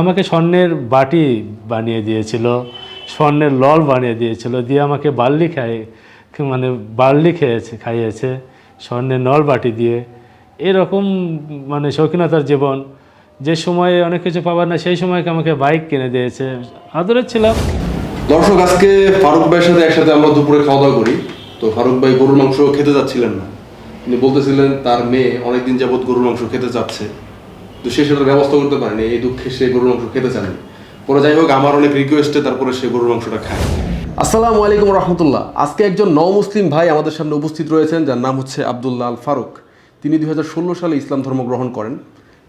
আমাকে স্বর্ণের বাটি বানিয়ে দিয়েছিল, স্বর্ণের লল বানিয়ে দিয়েছিল, দিয়ে আমাকে বার্লি খাইয়েছে স্বর্ণের নল বাটি দিয়ে। এরকম শৌখিনতার জীবন, যে সময়ে অনেক কিছু পাবার না সেই সময় আমাকে বাইক কিনে দিয়েছে। আদরের ছিলাম। দর্শক, আজকে ফারুক ভাইয়ের সাথে একসাথে আমরা দুপুরে খাওয়া দাওয়া করি। তো ফারুক ভাই গরুর মাংস খেতে যাচ্ছিলেন না, তিনি বলতেছিলেন তার মেয়ে অনেকদিন যাবৎ গরুর মাংস খেতে চাচ্ছে, তো সে সেটার ব্যবস্থা করতে পারেনি, এই দুঃখে সে গরুর মাংস খেতে চায়নি। পরে যাই হোক, আমার অনেক রিকোয়েস্টে তারপরে সে গরুর মাংসটা খায়। আসসালামু আলাইকুম রহমতুল্লাহ। আজকে একজন মুসলিম ভাই আমাদের সামনে উপস্থিত রয়েছেন, যার নাম হচ্ছে আব্দুল্লাহ আল ফারুক। তিনি 2016 সালে ইসলাম ধর্ম গ্রহণ করেন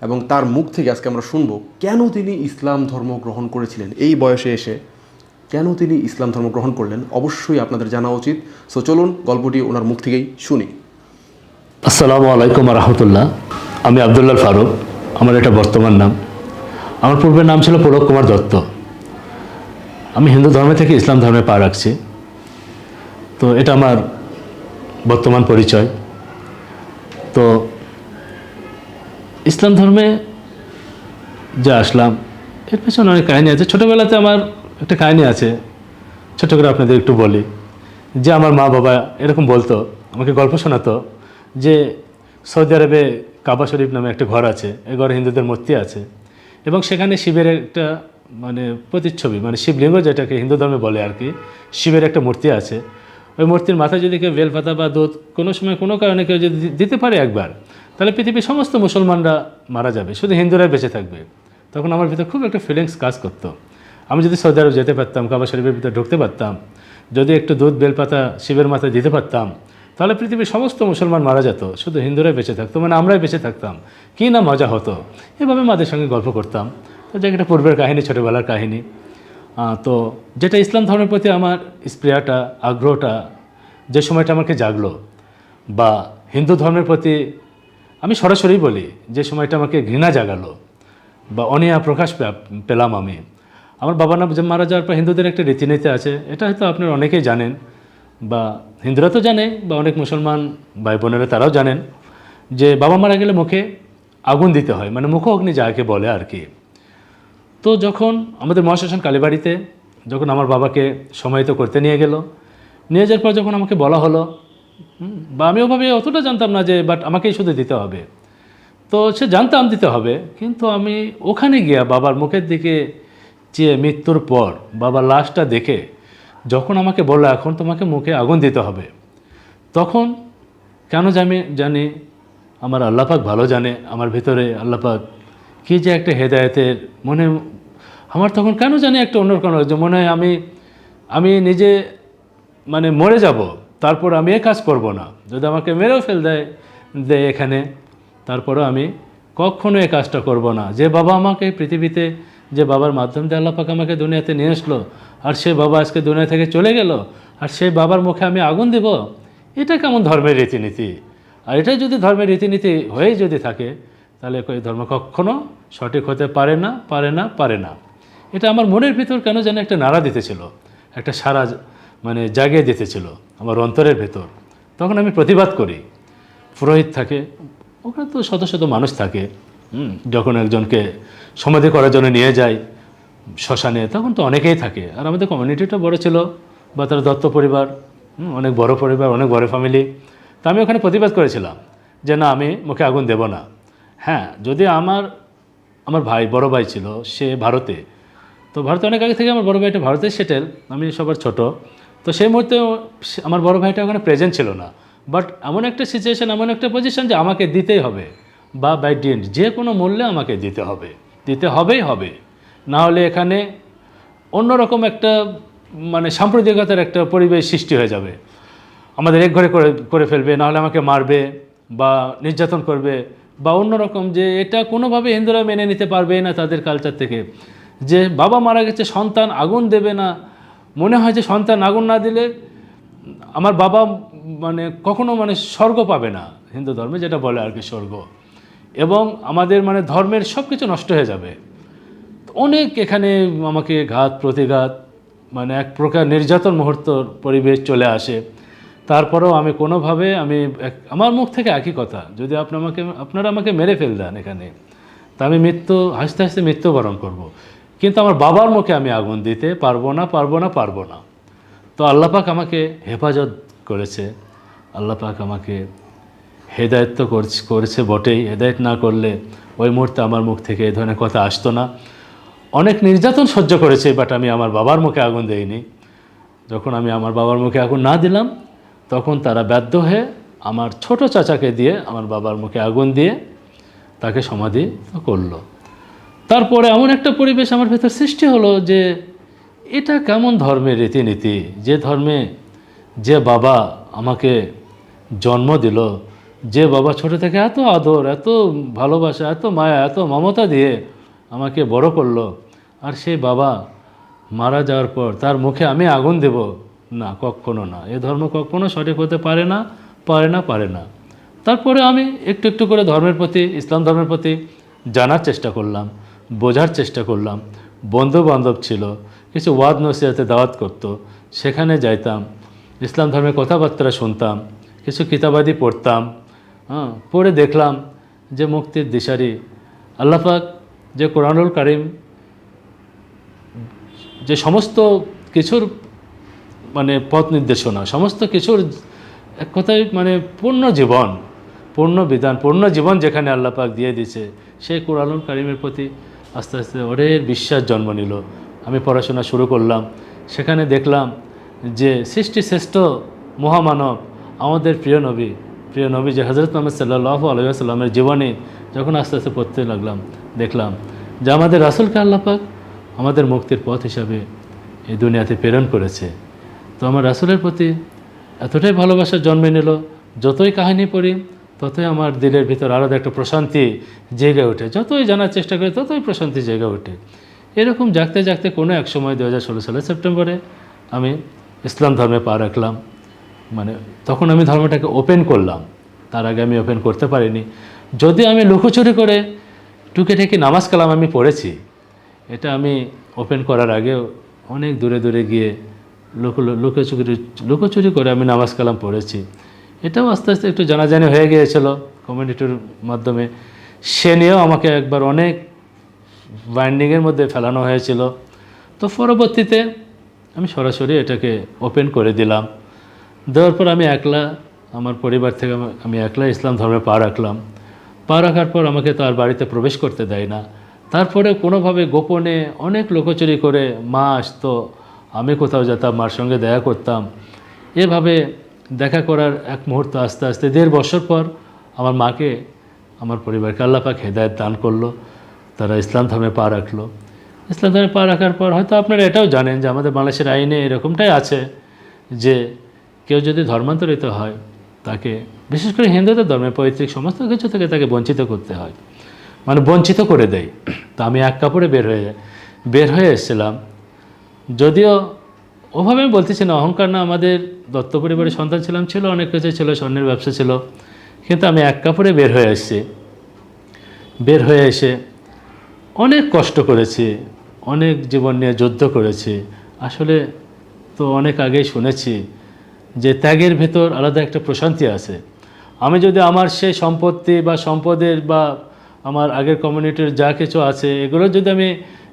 এবং তার মুখ থেকে আজকে আমরা শুনবো কেন তিনি ইসলাম ধর্ম গ্রহণ করেছিলেন, এই বয়সে এসে কেন তিনি ইসলাম ধর্ম গ্রহণ করলেন, অবশ্যই আপনাদের জানা উচিত। সো চলুন গল্পটি ওনার মুখ থেকেই শুনি। আসসালামু আলাইকুম রহমতুল্লাহ। আমি আব্দুল্লাহ ফারুক, আমার এটা বর্তমান নাম। আমার পূর্বের নাম ছিল পুলক কুমার দত্ত। আমি হিন্দু ধর্ম থেকে ইসলাম ধর্মে পা রাখছি, তো এটা আমার বর্তমান পরিচয়। তো ইসলাম ধর্মে যে আসলাম, এর পেছনে অনেক কাহিনী আছে। ছোটোবেলাতে আমার একটা কাহিনী আছে, ছোটো করে আপনাদের একটু বলি। যে আমার মা বাবা এরকম বলতো, আমাকে গল্প শোনাতো যে সৌদি আরবে কাবা শরীফ নামে একটা ঘর আছে, এই ঘরে হিন্দুদের মূর্তি আছে এবং সেখানে শিবের একটা প্রতিচ্ছবি, শিবলিঙ্গ যেটাকে হিন্দু ধর্মে বলে আর কি, শিবের একটা মূর্তি আছে। ওই মূর্তির মাথায় যদি কেউ বেলপাতা বা দুধ কোনো সময় কোনো কারণে কেউ যদি দিতে পারে একবার, তাহলে পৃথিবীর সমস্ত মুসলমানরা মারা যাবে, শুধু হিন্দুরাই বেঁচে থাকবে। তখন আমার ভিতরে খুব একটা ফিলিংস কাজ করতো। আমি যদি সৌদি আরব যেতে পারতাম, কাবা শরীফের ভিতরে ঢুকতে পারতাম, যদি একটু দুধ বেলপাতা শিবের মাথায় দিতে পারতাম, তাহলে পৃথিবীর সমস্ত মুসলমান মারা যেত, শুধু হিন্দুরাই বেঁচে থাকতো, আমরাই বেঁচে থাকতাম। কী না মজা হতো। এভাবে মাদের সঙ্গে গল্প করতাম। তো একটা পূর্বের কাহিনী, ছোটোবেলার কাহিনী। তো যেটা ইসলাম ধর্মের প্রতি আমার স্প্রিয়াটা, আগ্রহটা যে সময়টা আমাকে জাগলো, বা হিন্দু ধর্মের প্রতি আমি সরাসরি বলি যে সময়টা আমাকে ঘৃণা জাগালো বা অনীহা প্রকাশ পেলাম আমি, আমার বাবা মারা যাওয়ার পর হিন্দুদের একটা রীতিনীতি আছে, এটা হয়তো আপনারা অনেকেই জানেন, বা হিন্দুরা তো জানে, বা অনেক মুসলমান ভাই বোনেরা তারাও জানেন, যে বাবা মারা গেলে মুখে আগুন দিতে হয়, মুখ অগ্নি যাকে বলে আর কি। তো যখন আমাদের মহাশ্মশান কালীবাড়িতে যখন আমার বাবাকে সমাহিত করতে নিয়ে যাওয়ার পর যখন আমাকে বলা হলো, বা আমি ওভাবে অতটা জানতাম না যে বাট আমাকেই শুধু দিতে হবে, তো সে জানতাম দিতে হবে, কিন্তু আমি ওখানে গিয়া বাবার মুখের দিকে চেয়ে মৃত্যুর পর বাবার লাশটা দেখে যখন আমাকে বললো এখন তোমাকে মুখে আগুন দিতে হবে, তখন কেন জানি আমার আল্লাপাক ভালো জানে আমার ভিতরে আল্লাপাক কী যে একটা হেদায়েতের আমার তখন কেন জানি একটা অন্যরকম যে মনে হয় আমি নিজে মরে যাব, তারপর আমি এ কাজ করব না, যদি আমাকে মেরেও দেয় এখানে, তারপরও আমি কখনো এ কাজটা করব না। যে বাবা আমাকে পৃথিবীতে, যে বাবার মাধ্যম দিয়ে আল্লাহ পাক আমাকে দুনিয়াতে নিয়ে আসলো, আর সে বাবা আজকে দুনিয়া থেকে চলে গেল, আর সেই বাবার মুখে আমি আগুন দেব, এটা কেমন ধর্মের রীতিনীতি? আর এটাই যদি ধর্মের রীতিনীতি হয়েই যদি থাকে, তাহলে এই ধর্ম কখনো সঠিক হতে পারে না। এটা আমার মনের ভিতর কেন যেন একটা নাড়া দিতেছিল, একটা সারা জাগিয়ে দিতেছিল আমার অন্তরের ভেতর। তখন আমি প্রতিবাদ করি। পুরোহিত থাকে, ওখানে তো শত শত মানুষ থাকে, যখন একজনকে সমাধি করার জন্য নিয়ে যায় শ্মশানে, তখন তো অনেকেই থাকে, আর আমাদের কমিউনিটিটা বড় ছিল, বা তার দত্ত পরিবার, অনেক বড় পরিবার, অনেক বড় ফ্যামিলি। তো আমি ওখানে প্রতিবাদ করেছিলাম যে না, আমি মুখে আগুন দেব না। হ্যাঁ, যদি আমার বড় ভাই ছিল, সে ভারতে, তো ভারতে অনেক আগে থেকে আমার বড় ভাইটা ভারতে সেটেল, আমি সবার ছোট। তো সেই মুহূর্তে আমার বড় ভাইটা ওখানে প্রেজেন্ট ছিল না, বাট এমন একটা সিচুয়েশান, এমন একটা পজিশন যে আমাকে দিতেই হবে, বা বাই ডিএন্ড যে কোনো মূল্যে আমাকে দিতে হবে, না হলে এখানে অন্যরকম একটা সাম্প্রদায়িকতার একটা পরিবেশ সৃষ্টি হয়ে যাবে, আমাদের এক ঘরে করে ফেলবে, নাহলে আমাকে মারবে বা নির্যাতন করবে, বা অন্যরকম, যে এটা কোনোভাবে হিন্দুরা মেনে নিতে পারবে না তাদের কালচার থেকে, যে বাবা মারা গেছে সন্তান আগুন দেবে না। মনে হয় যে সন্তান আগুন না দিলে আমার বাবা কখনো স্বর্গ পাবে না, হিন্দু ধর্মে যেটা বলে আর কি স্বর্গ, এবং আমাদের ধর্মের সব কিছু নষ্ট হয়ে যাবে। অনেক এখানে আমাকে ঘাত প্রতিঘাত, এক প্রকার নির্যাতন মুহূর্তর পরিবেশ চলে আসে। তারপরেও আমি কোনোভাবে আমার মুখ থেকে একই কথা, যদি আপনারা আমাকে মেরে ফেল দেন এখানে, তা আমি হাসতে হাসতে মৃত্যুবরণ করব। কিন্তু আমার বাবার মুখে আমি আগুন দিতে পারবো না। তো আল্লাহ পাক আমাকে হেফাজত করেছে, আল্লাহ পাক আমাকে হেদায়েত তো করেছে বটেই। হেদায়েত না করলে ওই মুহূর্তে আমার মুখ থেকে এই ধরনের কথা আসতো না। অনেক নির্যাতন সহ্য করেছে, বাট আমি আমার বাবার মুখে আগুন দেইনি। যখন আমি আমার বাবার মুখে আগুন না দিলাম, তখন তারা বাধ্য হয়ে আমার ছোট চাচাকে দিয়ে আমার বাবার মুখে আগুন দিয়ে তাকে সমাধি করলো। তারপরে এমন একটা পরিবেশ আমার ভেতর সৃষ্টি হলো যে এটা কেমন ধর্মের রীতিনীতি, যে ধর্মে যে বাবা আমাকে জন্ম দিল, যে বাবা ছোট থেকে এত আদর, এত ভালোবাসা, এত মায়া, এত মমতা দিয়ে আমাকে বড় করলো, আর সেই বাবা মারা যাওয়ার পর তার মুখে আমি আগুন দেব? না, কখনো না। এ ধর্ম কখনো সঠিক হতে পারে না। তারপরে আমি একটু একটু করে ধর্মের প্রতি, ইসলাম ধর্মের প্রতি জানার চেষ্টা করলাম, বোঝার চেষ্টা করলাম। বন্ধু বান্ধব ছিল, কিছু ওয়াজ নসিহতে দাওয়াত করতো, সেখানে যাইতাম, ইসলাম ধর্মের কথাবার্তা শুনতাম, কিছু কিতাবাদি পড়তাম। পড়ে দেখলাম যে মুক্তির দিশারি আল্লাহ পাক যে কোরআনুল কারীম যে সমস্ত কিছুর মানে পথ নির্দেশনা, সমস্ত কিছুর এক কথায় মানে পূর্ণ বিধান, পূর্ণ জীবন যেখানে আল্লাহ পাক দিয়ে দিয়েছে, সেই কোরআনুল কারীমের প্রতি আস্তে আস্তে অনেক বিশ্বাস জন্ম নিল। আমি পড়াশোনা শুরু করলাম, সেখানে দেখলাম যে সৃষ্টি শ্রেষ্ঠ মহামানব আমাদের প্রিয় নবী যে হযরত মুহাম্মদ সাল্লাল্লাহু আলাইহি ওয়াসাল্লামের জীবনী যখন আস্তে আস্তে পড়তে লাগলাম, দেখলাম যে আমাদের রাসূলকে আল্লাহ পাক আমাদের মুক্তির পথ হিসাবে এই দুনিয়াতে প্রেরণ করেছে। তো আমার রাসূলের প্রতি এতটাই ভালোবাসা জন্মে নিল, যতই কাহিনী পড়ি ততই আমার দিলের ভিতর আলাদা একটা প্রশান্তি জেগে ওঠে। যতই জানার চেষ্টা করি ততই প্রশান্তি জেগে ওঠে। এরকম জাগতে জাগতে কোনো এক সময় 2016 সালের সেপ্টেম্বরে আমি ইসলাম ধর্মে পা রাখলাম। মানে তখন আমি ধর্মটাকে ওপেন করলাম, তার আগে আমি ওপেন করতে পারিনি। যদি আমি লুকোচুরি করে টুকে নামাজ কালাম আমি পড়েছি, এটা আমি ওপেন করার আগেও অনেক দূরে গিয়ে লুকোচুরি করে আমি নামাজ কালাম পড়েছি। এটাও আস্তে আস্তে একটু জানাজানি হয়ে গিয়েছিল কমিউনিটির মাধ্যমে। সে নিয়েও আমাকে একবার অনেক বাইন্ডিংয়ের মধ্যে ফেলানো হয়েছিল। তো পরবর্তীতে আমি সরাসরি এটাকে ওপেন করে দিলাম। দেওয়ার পর আমি একলা, আমার পরিবার থেকে আমি একলা ইসলাম ধর্মে পা রাখলাম। পা রাখার পর আমাকে তো আর বাড়িতে প্রবেশ করতে দেয় না। তারপরে কোনোভাবে গোপনে অনেক লুকোচুরি করে মা আসতো, আমি কোথাও যেতাম, মার সঙ্গে দেখা করতাম। এভাবে দেখা করার এক মুহূর্ত আস্তে আস্তে 1.5 বছর পর আমার মাকে, আমার পরিবারকে আল্লাহ পাক হেদায়েত দান করলো, তারা ইসলাম ধর্মে পা রাখলো। ইসলাম ধর্মে পা রাখার পর হয়তো আপনারা এটাও জানেন যে আমাদের বাংলাদেশের আইনে এরকমটাই আছে যে কেউ যদি ধর্মান্তরিত হয় তাকে, বিশেষ করে হিন্দুদের ধর্মে পৈতৃক সমস্ত কিছু থেকে তাকে বঞ্চিত করতে হয়, মানে বঞ্চিত করে দেয়। তো আমি এক কাপড়ে বের হয়ে এসেছিলাম। যদিও ওভাবে আমি বলতেছি না, অহংকার না, আমাদের দত্ত পরিবারের সন্তান ছিল, অনেক কিছু ছিল, স্বর্ণের ব্যবসা ছিল, কিন্তু আমি এক কাপড়ে বের হয়ে এসেছি। বের হয়ে এসে অনেক কষ্ট করেছি, অনেক জীবন নিয়ে যুদ্ধ করেছি। আসলে তো অনেক আগেই শুনেছি যে ত্যাগের ভেতর আলাদা একটা প্রশান্তি আছে। আমি যদি আমার সেই সম্পত্তি বা সম্পদের বা আমার আগের কমিউনিটির যা কিছু আছে এগুলো যদি আমি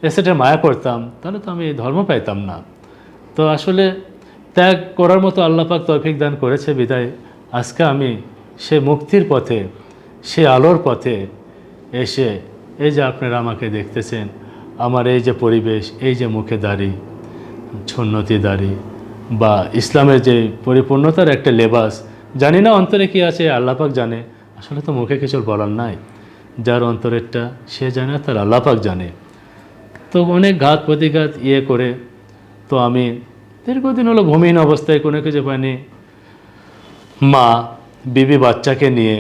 এসেটের মায়া করতাম, তাহলে তো আমি ধর্ম পাইতাম না। তো আসলে ত্যাগ করার মতো আল্লাহ পাক তৌফিক দান করেছে বিদায় আজকে আমি সে মুক্তির পথে, সে আলোর পথে এসে, এই যে আপনারা আমাকে দেখতেছেন, আমার এই যে পরিবেশ, এই যে মুখে দাড়ি, সুন্নতি দাড়ি বা ইসলামের যে পরিপূর্ণতার একটা লেবাস, জানি না অন্তরে কি আছে আল্লাহ পাক জানে। আসলে তো মুখে কিছু বলার নাই, যার অন্তরেরটা সে জানে, তার আল্লাহ পাক জানে। তো অনেক ঘাত প্রতিঘাত করে তো আমি দীর্ঘদিন হলো ভূমিহীন অবস্থায়, কোনো কিছু পাইনি, মা বিবি বাচ্চাকে নিয়ে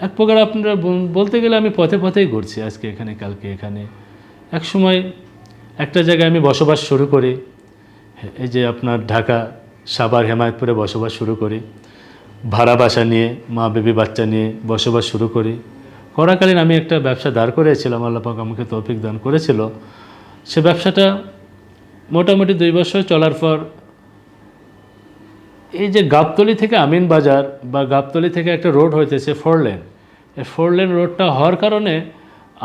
এক প্রকার আপনারা বলতে গেলে আমি পথেই ঘুরছি, আজকে এখানে কালকে এখানে। এক সময় একটা জায়গায় আমি বসবাস শুরু করি, এই যে আপনার ঢাকা সাভার হেমায়তপুরে বসবাস শুরু করি, ভাড়া বাসা নিয়ে মা বেবি বাচ্চা নিয়ে বসবাস শুরু করি। করাকালীন আমি একটা ব্যবসা দাঁড় করেছিলাম, আল্লাহ পাক আমাকে তৌফিক দান করেছিল। সে ব্যবসাটা মোটামুটি 2 বছর চলার পর এই যে গাবতলী থেকে আমিন বাজার বা গাবতলী থেকে একটা রোড হইতেছে 4 লেন, এই 4 লেন রোডটা হওয়ার কারণে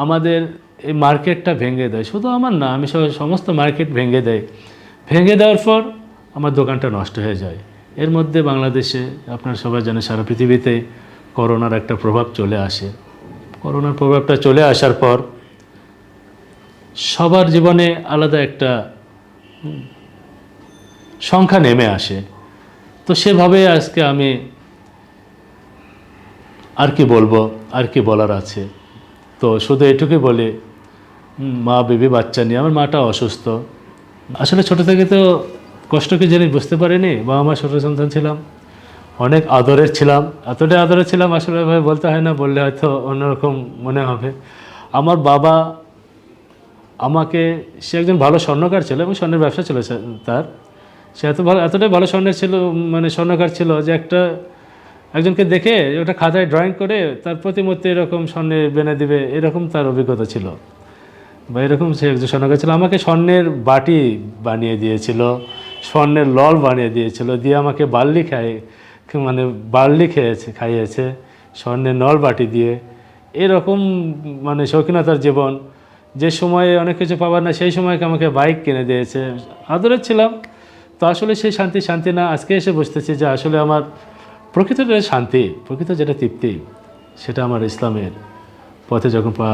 আমাদের এই মার্কেটটা ভেঙে দেয়, শুধু আমার না, আমি সমস্ত মার্কেট ভেঙে দেয়। ভেঙে দেওয়ার পর আমার দোকানটা নষ্ট হয়ে যায়। এর মধ্যে বাংলাদেশে আপনারা সবাই জানেন, সারা পৃথিবীতে করোনার একটা প্রভাব চলে আসে। করোনার প্রভাবটা চলে আসার পর সবার জীবনে আলাদা একটা সংখ্যা নেমে আসে। তো সেভাবে আজকে আমি আর কি বলবো, আর কি বলার আছে, তো শুধু এটুকুই বলি, মা বেবি বাচ্চা নিয়ে, আমার মাটা অসুস্থ। আসলে ছোটো থেকে তো কষ্ট কি জিনিস বুঝতে পারিনি। বাবা মা ছোটো সন্তান ছিলাম, অনেক আদরের ছিলাম, এতটাই আদরের ছিলাম আসলে ভাবে বলতে হয় না, বললে হয়তো অন্যরকম মনে হবে। আমার বাবা আমাকে, সে একজন ভালো স্বর্ণকার ছিল এবং স্বর্ণের ব্যবসা ছিল তার। সে এতটাই ভালো স্বর্ণের ছিল, মানে স্বর্ণকার ছিল যে একজনকে দেখে ওটা খাতায় ড্রয়িং করে তার প্রতিমূর্তি এরকম স্বর্ণের বেনে দিবে, এরকম তার অভিজ্ঞতা ছিল, বা এরকম সে একজন স্বর্ণকার ছিল। আমাকে স্বর্ণের বাটি বানিয়ে দিয়েছিল, স্বর্ণের লল বানিয়ে দিয়েছিল, দিয়ে আমাকে বার্লি খাইয়েছে স্বর্ণের নল বাটি দিয়ে। এরকম মানে শৌখিনতার জীবন, যে সময়ে অনেক কিছু পাবার না সেই সময়কে আমাকে বাইক কিনে দিয়েছে। আদরের ছিলাম। তো আসলে সেই শান্তি না, আজকে এসে বুঝতেছি যে আসলে আমার প্রকৃত যে শান্তি, প্রকৃত যেটা তৃপ্তি, সেটা আমার ইসলামের পথে যখন পা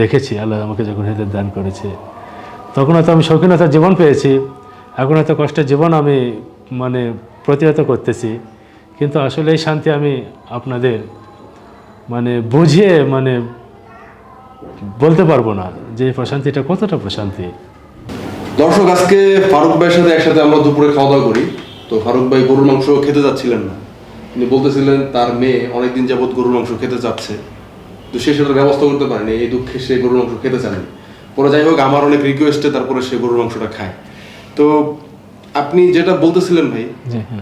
রেখেছি, আল্লাহ আমাকে যখন হেদায়েত দান করেছে, তখন হয়তো আমি শৌখিনতার জীবন পেয়েছি। এখন হয়তো কষ্টের জীবন আমি মানে প্রতিহত করতেছি, কিন্তু আসলে এই শান্তি আমি আপনাদের মানে বুঝিয়ে মানে বলতে পারবো না যে এই প্রশান্তিটা কতটা প্রশান্তি। দর্শক, আজকে ফারুক ভাইয়ের সাথে একসাথে আমরা দুপুরে খাওয়া দাওয়া করি। তো ফারুক ভাই গরুর মাংস খেতে যাচ্ছিলেন না, তিনি বলতেছিলেন তার মেয়ে অনেকদিন যাবৎ গরুর মাংস খেতে যাচ্ছে, তো সে সেটার ব্যবস্থা করতে পারেনি, এই দুঃখে সে গরুর মাংস খেতে চাননি। পরে যাই হোক, আমার অনেক রিকোয়েস্টে তারপরে সে গরুর মাংসটা খায়। তো আপনি যেটা বলতেছিলেন ভাই,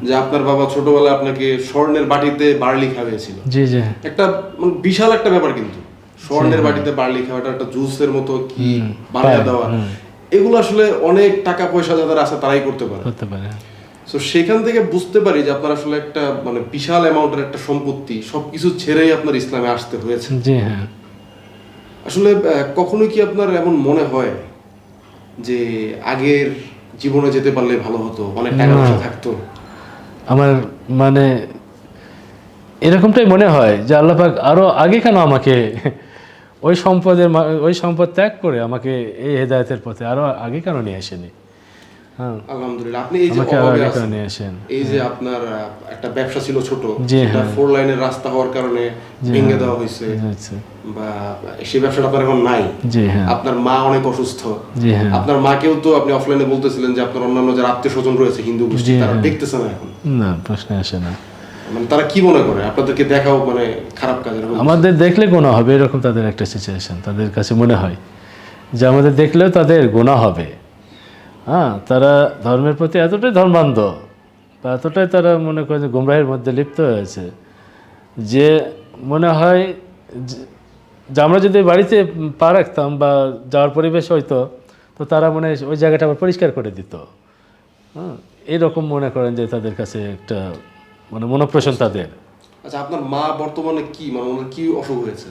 যে আপনার বাবা ছোটবেলায় আপনাকে স্বর্ণের বাটিতে বার্লি খাওয়িয়েছিল, জি জি, একটা মানে বিশাল একটা ব্যাপার। কিন্তু স্বর্ণের বাটিতে বার্লি খাওয়াটা, একটা জুসের মতো কি বানিয়ে দেওয়া, এগুলো আসলে অনেক টাকা পয়সা যাদের আছে তারাই করতে পারে। তো সেখান থেকে বুঝতে পারি যে আপনার আসলে একটা মানে বিশাল অ্যামাউন্টের একটা সম্পত্তি, সবকিছু ছেড়েই আপনার ইসলামে আসতে হয়েছে। জি হ্যাঁ। আসলে কখনো কি আপনার এমন মনে হয় যে আগের জীবনে যেতে পারলে ভালো হতো, অনেক টাকা পয়সা থাকতো? আমার মানে এরকমটাই মনে হয় যে আল্লাহ পাক আরো আগে কেন আমাকে ওই সম্পদ ত্যাগ করে আমাকে এই হেদায়েতের পথে আরো আগে কেন নিয়ে আসেনি। হ্যাঁ, আলহামদুলিল্লাহ। আপনি এই যে অভাবে আছেন, এই যে আপনার একটা ব্যবসা ছিল ছোট, যেটা 4 লাইনের রাস্তা হওয়ার কারণে ভেঙে দেওয়া হয়েছে, বা সেই ব্যবসাটা আপনার এখন নাই। আপনার মা অনেক অসুস্থ, আপনার মাকেও তো আপনি অফলাইনে বলতেছিলেন যে আপনার অন্যান্য যারা আত্মীয় স্বজন রয়েছে হিন্দু গোষ্ঠী, তারা দেখতেছে না এখন। না, প্রশ্ন আসে না। মানে তারা কি মনে করে আপনাদেরকে দেখাও মানে খারাপ কাজ? আমাদের দেখলে গুনাহ হবে, এরকম তাদের একটা সিচুয়েশন তাদের কাছে মনে হয় যে আমাদের দেখলেও তাদের গুনাহ হবে। হ্যাঁ, তারা ধর্মের প্রতি এতটাই ধর্মান্ধ বা এতটাই তারা মনে করে যে গুমরাহের মধ্যে লিপ্ত হয়েছে, যে মনে হয় যে আমরা যদি বাড়িতে পা রাখতাম বা যাওয়ার পরিবেশ হইতো, তো তারা মনে হয় ওই জায়গাটা আবার পরিষ্কার করে দিত। হ্যাঁ, এরকম মনে করেন যে তাদের কাছে একটা মানে মনোপ্রশান তাদের। আচ্ছা, আপনার মা বর্তমানে কি মানে ওনার কি অসুখ হয়েছে?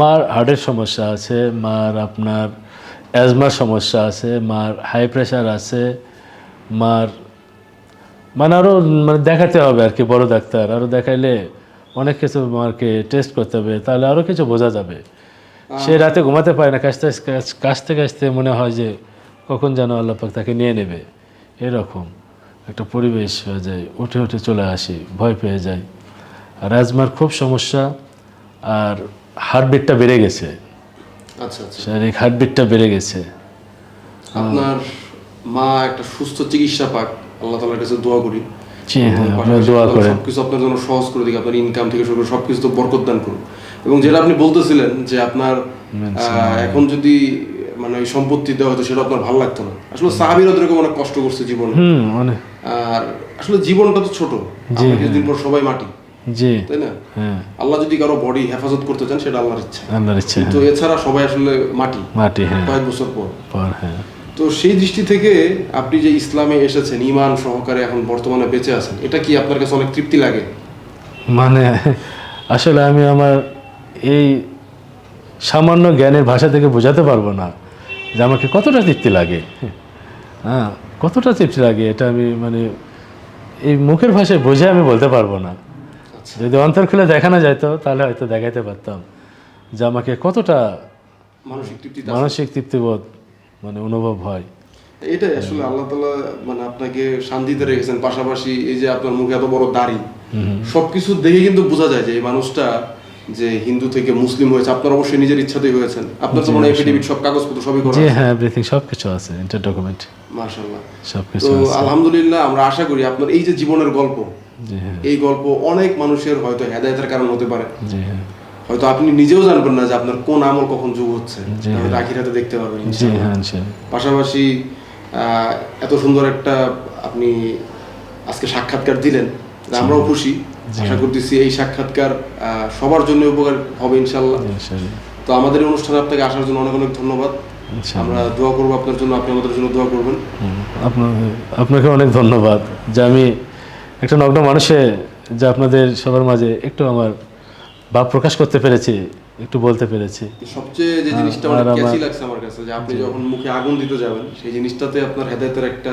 মার হার্টের সমস্যা আছে, মার আপনার অ্যাজমার সমস্যা আছে, মার হাই প্রেশার আছে, মার মানে আরও মানে দেখাতে হবে আর কি, বড় ডাক্তার আরও দেখাইলে অনেক কিছু মারকে টেস্ট করতে হবে, তাহলে আরও কিছু বোঝা যাবে। সে রাতে ঘুমাতে পারে না, কাশতে কাশতে মনে হয় যে কখন যেন আল্লাহ পাক তাকে নিয়ে নেবে, এরকম একটা পরিবেশ হয়ে যায়। উঠে উঠে চলে আসি, ভয় পেয়ে যায়। আর অ্যাজমার খুব সমস্যা, আর হার্টবিটটা বেড়ে গেছে। আচ্ছা আচ্ছা, শারীরিক হার্টবিটটা বেড়ে গেছে। আপনার মা একটা সুস্থ চিকিৎসা পাক, আল্লাহ তাআলার কাছে দোয়া করি। জি হ্যাঁ, আপনারা দোয়া করেন, সবকিছু আপনার জন্য সহজ করে দিক, আপনার ইনকাম থেকে শুরু করে সবকিছু তো বরকত দান করুন। এবং যেটা আপনি বলতেছিলেন যে আপনার এখন যদি মানে ওই সম্পত্তি দেওয়া হতো সেটা আপনার ভালো লাগতো না। আসলে সাহাবীরা এরকম অনেক কষ্ট করছে জীবনে, আর আসলে জীবনটা তো ছোট, কিছুদিন পর সবাই মাটি, তাই না? আল্লাহ যদি কারো বডি হেফাজত করতে চান সেটা আল্লাহর ইচ্ছা, কিন্তু এছাড়া সবাই আসলে মাটি কয়েক বছর পর। তো সেই দৃষ্টি থেকে আপনি যে ইসলামে এসেছেন ঈমান সহকারে এখন বর্তমানে বেঁচে আছেন, এটা কি আপনার কাছে অনেক তৃপ্তি লাগে? মানে আসলে আমি আমার এই সামান্য জ্ঞানের ভাষা থেকে বোঝাতে পারবো না যে আমাকে কতটা তৃপ্তি লাগে। হ্যাঁ, কতটা তৃপ্তি লাগে এটা আমি মানে এই মুখের ভাষায় বোঝে আমি বলতে পারবো না। যদি অন্তর খুলে দেখানো যেত তাহলে হয়তো দেখাইতে পারতাম যে আমাকে কতটা মানসিক তৃপ্তিবোধ মানে অনুভব হয়। এটাই আসলে আল্লাহ তাআলা মানে আপনাকে শান্তিতে রেখেছেন, পাশাপাশি এই যে আপনার মুখে এত বড় দাড়ি, সবকিছু দেখে কিন্তু বোঝা যায় যে এই মানুষটা যে হিন্দু থেকে মুসলিম হয়েছে। আপনার অবশ্যই নিজের ইচ্ছাতেই হয়েছেন। আপনার তো মনে হয় এফিডেভিট সব কাগজপত্র সবই করা জি আছে। হ্যাঁ, এভরিথিং সবকিছু আছে, ইন্টার ডকুমেন্ট মাশাআল্লাহ। সবকিছু তো আছে। আলহামদুলিল্লাহ, আমরা আশা করি আপনার এই যে জীবনের গল্প, জি হ্যাঁ, এই গল্প অনেক মানুষের হয়তো হেদায়েতের কারণ হতে পারে। জি হ্যাঁ, হয়তো আপনি নিজেও জানবেন না যে আপনার কোন আমল কখন যোগ হচ্ছে, জি। হয়তো আখিরাতে দেখতে পারবেন জি ইনশাআল্লাহ। হ্যাঁ ইনশাআল্লাহ। পাশাপাশি এত সুন্দর একটা আপনি আজকে সাক্ষাৎকার দিলেন, আমরাও খুশি। আশা করতেছি এই সাক্ষাৎকার সবার জন্য উপকার হবে ইনশাআল্লাহ। ইনশাআল্লাহ। তো আমাদের এই অনুষ্ঠানে আপনাকে আসার জন্য অনেক অনেক ধন্যবাদ। আমরা দোয়া করবো আপনার জন্য, আপনি আমাদের জন্য দোয়া করবেন। আপনাকে অনেক ধন্যবাদ যে আমি একটা নগ্ন মানুষে যে আপনাদের সবার মাঝে একটু আমার ভাব প্রকাশ করতে পেরেছি, একটু বলতে পেরেছি। সবচেয়ে যে জিনিসটা অনেক ক্যাচি লাগছে আমার কাছে, যে আপনি যখন মুখে আগুন দিতে যাবেন সেই জিনিসটাতে আপনার হেদায়েতের একটা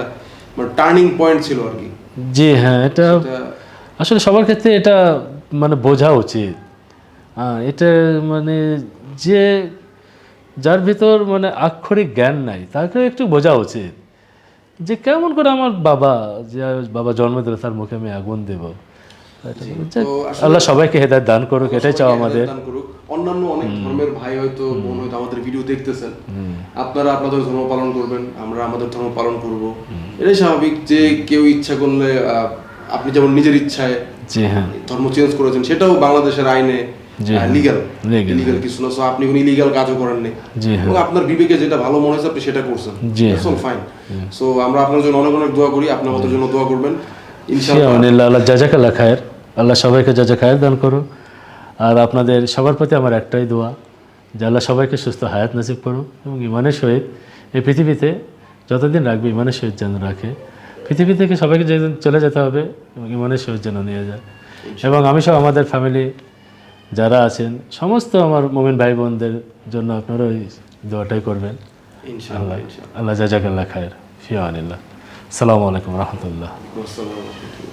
মানে টার্নিং পয়েন্ট ছিল আর কি। জি হ্যাঁ, এটা আসলে সবার ক্ষেত্রে এটা মানে বোঝা উচিত। এটা মানে যে যার ভিতর মানে আক্ষরিক জ্ঞান নাই তাকে একটু বোঝা উচিত যে কেমন করে আমার বাবা জন্ম দিল তার মুখে আমি আগুন দেব। আল্লাহ সবাইকে হেদায়েত দান করুক, এটাই চাও আমাদের। অন্যান্য অনেক ধর্মের ভাই হয়তো বোন হয়তো আমাদের ভিডিও দেখতেছেন, আপনারা আপনাদের ধর্ম পালন করবেন, আমরা আমাদের ধর্ম পালন করব, এটাই স্বাভাবিক। যে কেউ ইচ্ছা করলে আপনি যেমন নিজের ইচ্ছায় জি হ্যাঁ ধর্ম চেঞ্জ করেছেন, সেটাও বাংলাদেশের আইনে লিগ্যাল কিছু না। সো আপনি কোনো ইলিগাল কাজও করেন নাই, এবং আপনার বিবেকে যেটা ভালো মনে হয়েছে আপনি সেটা করছেন, দ্যাটস অল ফাইন। সো আমরা আপনার জন্য অনেক অনেক দোয়া করি, আপনি আমাদের জন্য দোয়া করবেন ইনশাআল্লাহ। আল্লাহ জাযাকাল্লাহ খায়ের, আল্লাহ সবাইকে জাযা খায়ের দান করুন। আর আপনাদের সবার প্রতি আমার একটাই দোয়া যে আল্লাহ সবাইকে সুস্থ হায়াত নসিব করুন, এবং ইমানের সহিত এই পৃথিবীতে যতদিন রাখবে ইমানের সহিত যেন রাখে। পৃথিবী থেকে সবাইকে যেদিন চলে যেতে হবে এবং ইমানের সহিত যেন নিয়ে যায়। এবং আমি সব আমাদের ফ্যামিলি যারা আছেন সমস্ত আমার মুমিন ভাই বোনদের জন্য আপনারা ওই দোয়াটাই করবেন ইনশাআল্লাহ। আল্লাহ জাযাকাল্লাহ খায়ের। ফি আমানিল্লাহ। আসসালামু আলাইকুম রহমতুল্লাহ। আসসালামু আলাইকুম।